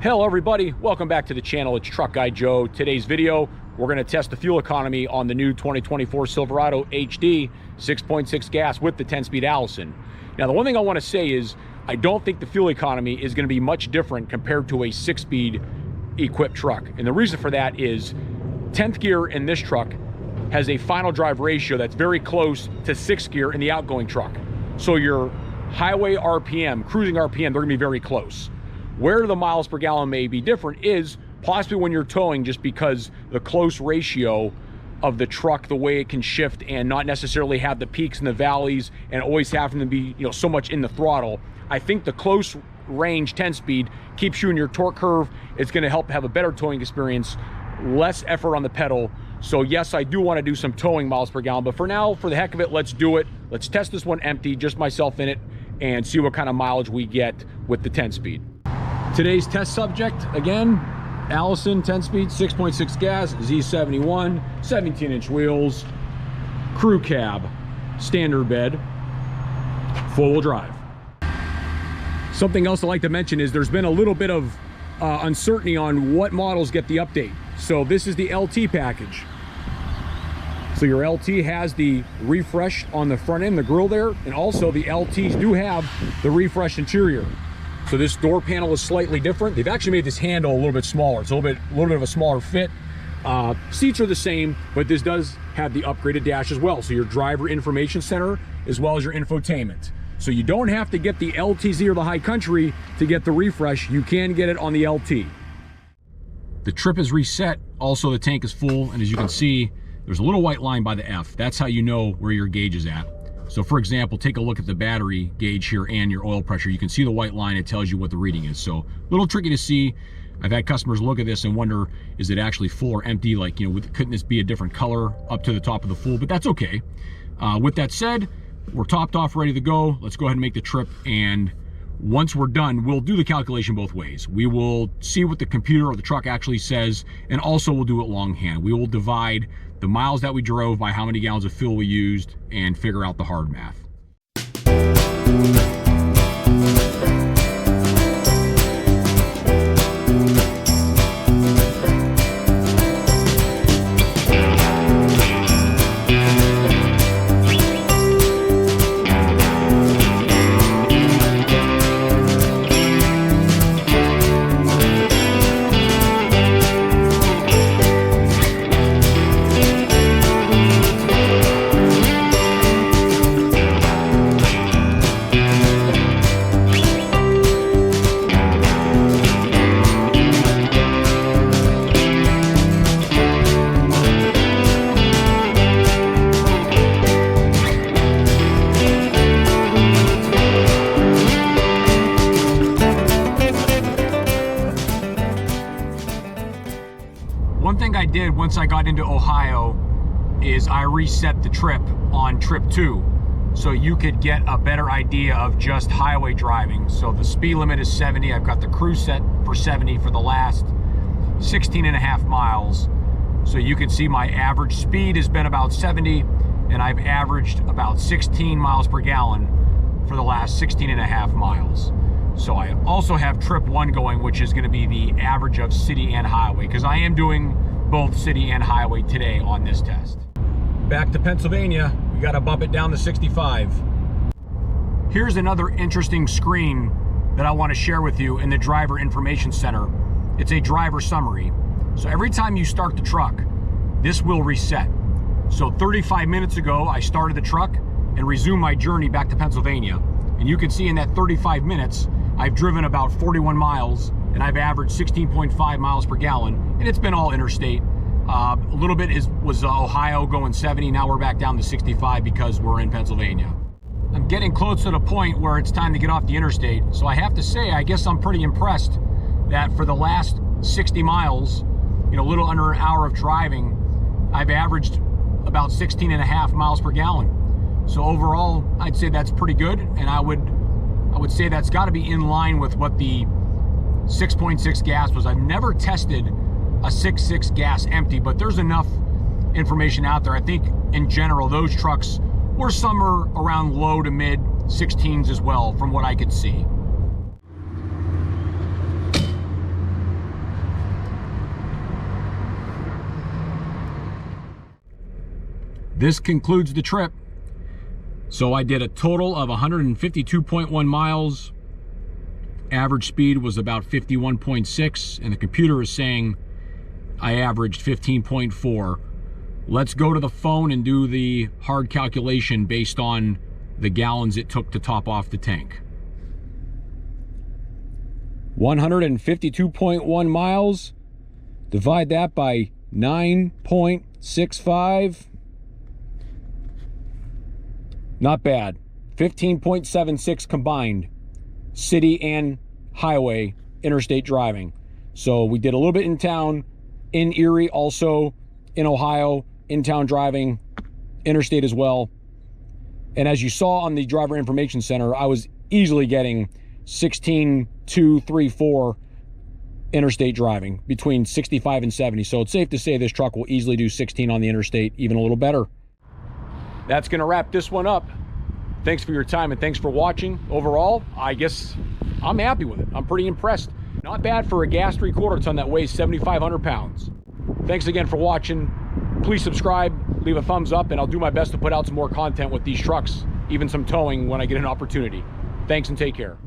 Hello everybody, welcome back to the channel. It's Truck Guy Joe. Today's video, we're going to test the fuel economy on the new 2024 Silverado HD 6.6 gas with the 10-speed Allison. Now the one thing I want to say is I don't think the fuel economy is going to be much different compared to a 6-speed equipped truck. And the reason for that is 10th gear in this truck has a final drive ratio that's very close to 6th gear in the outgoing truck. So your highway RPM, cruising RPM, they're going to be very close. Where the miles per gallon may be different is possibly when you're towing, just because the close ratio of the truck, the way it can shift and not necessarily have the peaks and the valleys and always having to be, so much in the throttle. I think the close range 10-speed keeps you in your torque curve. It's going to help have a better towing experience, less effort on the pedal. So yes, I do want to do some towing miles per gallon, but for now, for the heck of it, let's do it. Let's test this one empty, just myself in it, and see what kind of mileage we get with the 10-speed. Today's test subject, again, Allison 10-speed, 6.6 gas, Z71, 17-inch wheels, crew cab, standard bed, four-wheel drive. Something else I'd like to mention is there's been a little bit of uncertainty on what models get the update. So this is the LT package. So your LT has the refresh on the front end, the grille there, and also the LTs do have the refresh interior. So this door panel is slightly different. They've actually made this handle a little bit smaller. It's a little bit of a smaller fit. Seats are the same, but this does have the upgraded dash as well. So your driver information center as well as your infotainment. So you don't have to get the LTZ or the High Country to get the refresh. You can get it on the LT. The trip is reset. Also, the tank is full. And as you can see, there's a little white line by the F. That's how you know where your gauge is at. So for example, take a look at the battery gauge here and your oil pressure. You can see the white line, it tells you what the reading is. So a little tricky to see. I've had customers look at this and wonder, is it actually full or empty? Like, couldn't this be a different color up to the top of the full? But that's okay. With that said, we're topped off, ready to go. Let's go ahead and make the trip. And once we're done, we'll do the calculation both ways. We will see what the computer or the truck actually says, and also we'll do it longhand. We will divide the miles that we drove by how many gallons of fuel we used and figure out the hard math. One thing I did once I got into Ohio is I reset the trip on trip 2 so you could get a better idea of just highway driving. So the speed limit is 70. I've got the cruise set for 70 for the last 16.5 miles. So you can see my average speed has been about 70, and I've averaged about 16 miles per gallon for the last 16.5 miles. So I also have trip 1 going, which is going to be the average of city and highway, because I am doing both city and highway today on this test. Back to Pennsylvania, we got to bump it down to 65. Here's another interesting screen that I want to share with you in the driver information center. It's a driver summary. So every time you start the truck, this will reset. So 35 minutes ago, I started the truck and resumed my journey back to Pennsylvania. And you can see in that 35 minutes, I've driven about 41 miles and I've averaged 16.5 miles per gallon, and it's been all interstate. A little bit was Ohio going 70. Now we're back down to 65 because we're in Pennsylvania. I'm getting close to the point where it's time to get off the interstate. So I have to say, I guess I'm pretty impressed that for the last 60 miles, a little under an hour of driving, I've averaged about 16.5 miles per gallon. So overall, I'd say that's pretty good, and I would say that's got to be in line with what the 6.6 gas was. I've never tested a 6.6 gas empty, but there's enough information out there. I think in general, those trucks were somewhere around low to mid 16s as well, from what I could see. this concludes the trip. So I did a total of 152.1 miles. Average speed was about 51.6, and the computer is saying I averaged 15.4. Let's go to the phone and do the hard calculation based on the gallons it took to top off the tank. 152.1 miles. Divide that by 9.65. Not bad. 15.76 combined. City and highway, interstate driving. So we did a little bit in town, in Erie, also in Ohio, in town driving, interstate as well. And as you saw on the driver information center, I was easily getting 16, 2, 3, 4 interstate driving between 65 and 70. So it's safe to say this truck will easily do 16 on the interstate, even a little better. That's going to wrap this one up. Thanks for your time and thanks for watching. Overall, I guess I'm happy with it. I'm pretty impressed. Not bad for a gas 3/4 ton that weighs 7,500 pounds. Thanks again for watching. Please subscribe, leave a thumbs up, and I'll do my best to put out some more content with these trucks, even some towing when I get an opportunity. Thanks and take care.